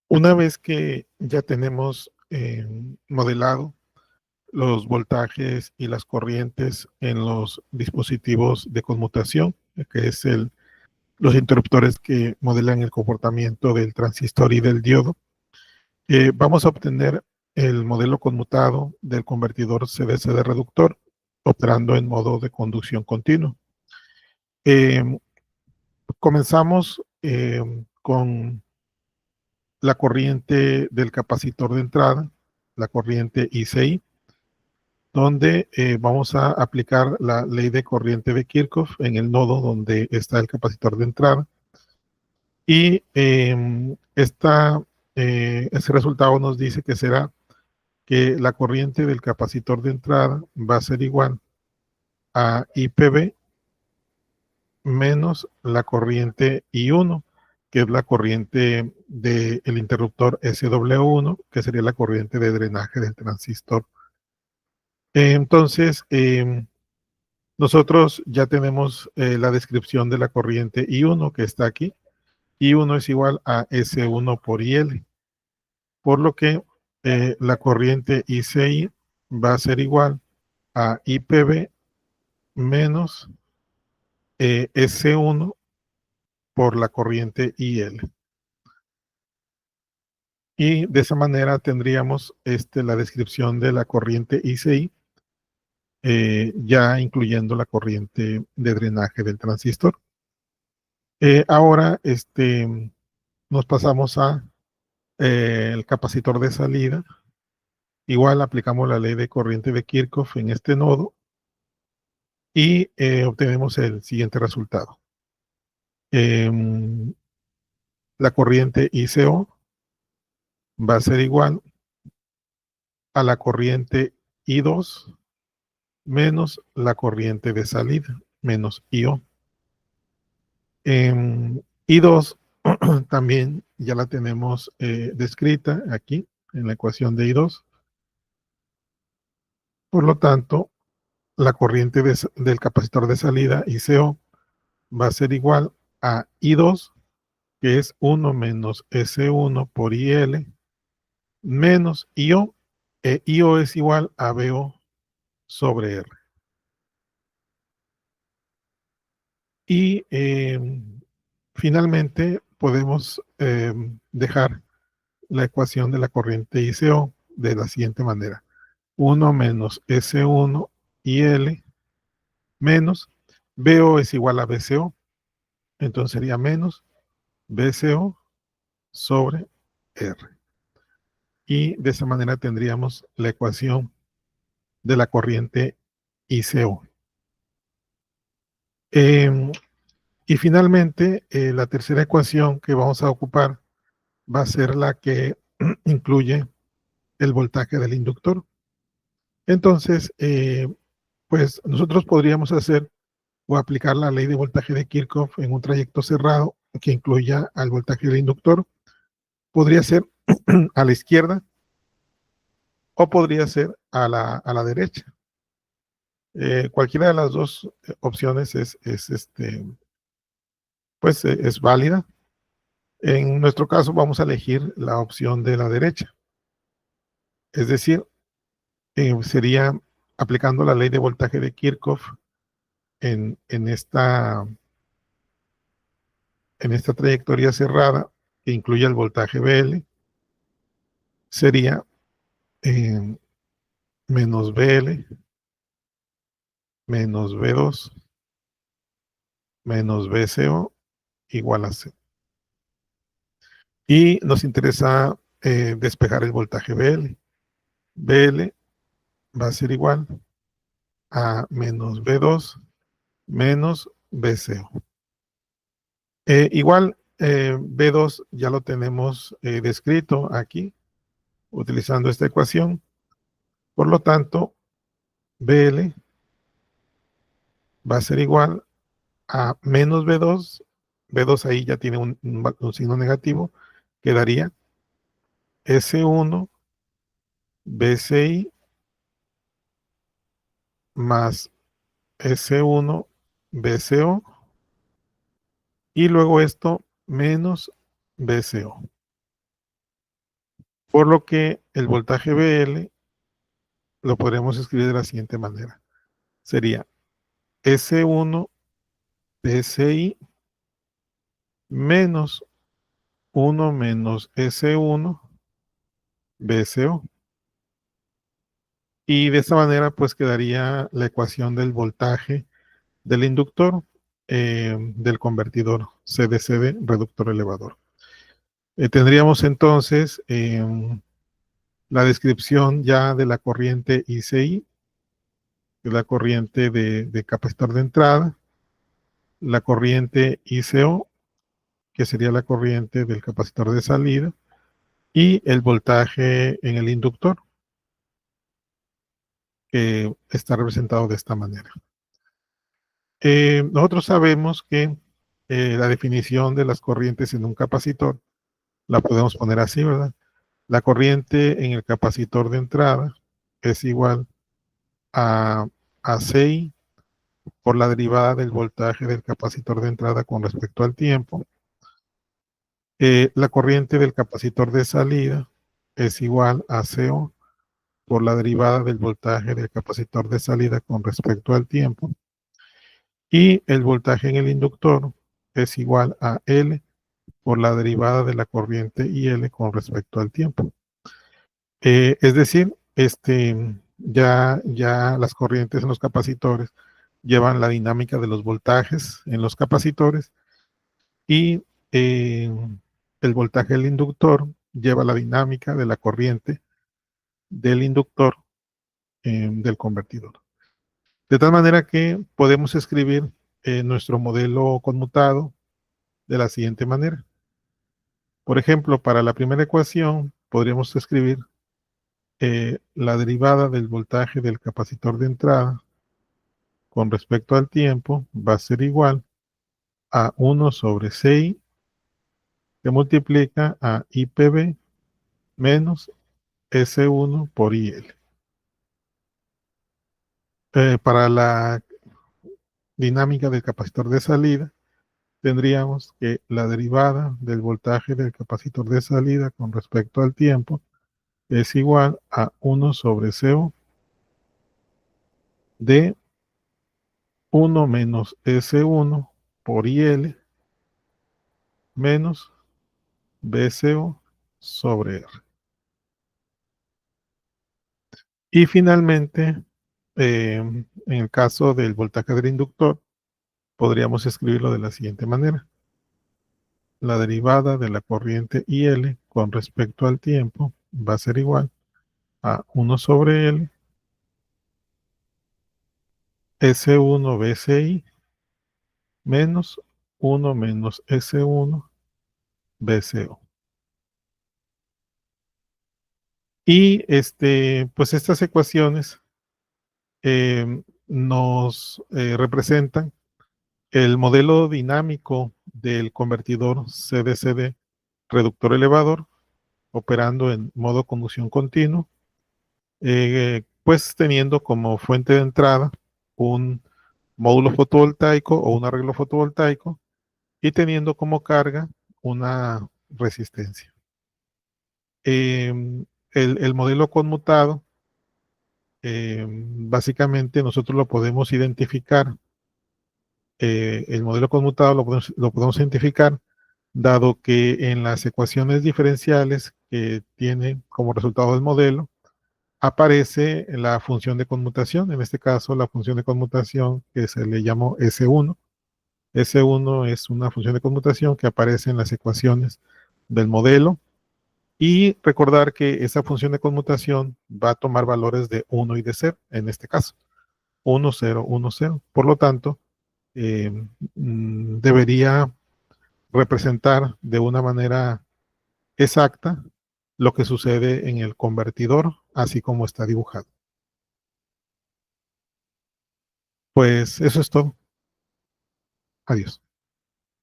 Una vez que ya tenemos modelado los voltajes y las corrientes en los dispositivos de conmutación, que es los interruptores que modelan el comportamiento del transistor y del diodo, vamos a obtener el modelo conmutado del convertidor CDC de reductor, operando en modo de conducción continua. Comenzamos con la corriente del capacitor de entrada, la corriente ICI, donde vamos a aplicar la ley de corriente de Kirchhoff en el nodo donde está el capacitor de entrada. Y ese resultado nos dice que será que la corriente del capacitor de entrada va a ser igual a IPV menos la corriente I1, que es la corriente del interruptor SW1, que sería la corriente de drenaje del transistor. Entonces, nosotros ya tenemos la descripción de la corriente I1 que está aquí. I1 es igual a S1 por IL, por lo que la corriente ICI va a ser igual a IPV menos S1 por la corriente IL. Y de esa manera tendríamos la descripción de la corriente ICI, ya incluyendo la corriente de drenaje del transistor. Ahora nos pasamos a el capacitor de salida. Igual aplicamos la ley de corriente de Kirchhoff en este nodo y obtenemos el siguiente resultado. La corriente ICO va a ser igual a la corriente I2 menos la corriente de salida, menos IO. I2 también ya la tenemos descrita aquí en la ecuación de I2. Por lo tanto, la corriente del capacitor de salida, ICO, va a ser igual a I2, que es 1 menos S1 por IL, menos IO. IO es igual a BO sobre R. Y finalmente podemos dejar la ecuación de la corriente ICO de la siguiente manera. 1 menos S1 IL menos BO es igual a BCO. Entonces sería menos BCO sobre R. Y de esa manera tendríamos la ecuación de la corriente ICO. Y finalmente, la tercera ecuación que vamos a ocupar va a ser la que incluye el voltaje del inductor. Entonces, pues nosotros podríamos hacer o aplicar la ley de voltaje de Kirchhoff en un trayecto cerrado que incluya al voltaje del inductor. Podría ser a la izquierda o podría ser a la derecha. Cualquiera de las dos opciones pues, es válida. En nuestro caso vamos a elegir la opción de la derecha. Es decir, sería aplicando la ley de voltaje de Kirchhoff en esta trayectoria cerrada que incluye el voltaje BL, sería menos BL menos B2 menos BCO igual a C. Y nos interesa despejar el voltaje BL. BL va a ser igual a menos B2 menos BCO. Igual B2 ya lo tenemos descrito aquí utilizando esta ecuación. Por lo tanto, BL va a ser igual a menos B2. B2 ahí ya tiene un signo negativo. Quedaría S1 BCI más S1 BCO y luego esto menos BCO. Por lo que el voltaje BL lo podremos escribir de la siguiente manera. Sería S1 PSI menos 1 menos S1 BSO. Y de esta manera pues quedaría la ecuación del voltaje del inductor del convertidor CDCD reductor elevador. Tendríamos entonces la descripción ya de la corriente ICI, que es la corriente de capacitor de entrada, la corriente ICO, que sería la corriente del capacitor de salida, y el voltaje en el inductor, que está representado de esta manera. Nosotros sabemos que la definición de las corrientes en un capacitor la podemos poner así, ¿verdad? La corriente en el capacitor de entrada es igual a CI por la derivada del voltaje del capacitor de entrada con respecto al tiempo. La corriente del capacitor de salida es igual a CO por la derivada del voltaje del capacitor de salida con respecto al tiempo. Y el voltaje en el inductor es igual a L por la derivada de la corriente IL con respecto al tiempo. Es decir, ya las corrientes en los capacitores llevan la dinámica de los voltajes en los capacitores y el voltaje del inductor lleva la dinámica de la corriente del inductor del convertidor. De tal manera que podemos escribir nuestro modelo conmutado de la siguiente manera. Por ejemplo, para la primera ecuación podríamos escribir la derivada del voltaje del capacitor de entrada con respecto al tiempo va a ser igual a 1 sobre CI que multiplica a IPB menos S1 por IL. Para la dinámica del capacitor de salida, tendríamos que la derivada del voltaje del capacitor de salida con respecto al tiempo es igual a 1 sobre CO de 1 menos S1 por IL menos BCO sobre R. Y finalmente, en el caso del voltaje del inductor, podríamos escribirlo de la siguiente manera. La derivada de la corriente IL con respecto al tiempo va a ser igual a 1 sobre L S1 BCI menos 1 menos S1 BCO. Y pues estas ecuaciones nos representan el modelo dinámico del convertidor CDCD reductor elevador operando en modo conducción continuo, pues teniendo como fuente de entrada un módulo fotovoltaico o un arreglo fotovoltaico y teniendo como carga una resistencia. El modelo conmutado, básicamente nosotros lo podemos identificar, el modelo conmutado lo podemos identificar dado que en las ecuaciones diferenciales que tiene como resultado del modelo, aparece la función de conmutación, en este caso la función de conmutación que se le llamó S1. S1 es una función de conmutación que aparece en las ecuaciones del modelo y recordar que esa función de conmutación va a tomar valores de 1 y de 0, en este caso, 1, 0, 1, 0. Por lo tanto, debería representar de una manera exacta lo que sucede en el convertidor, así como está dibujado. Pues eso es todo. Adiós.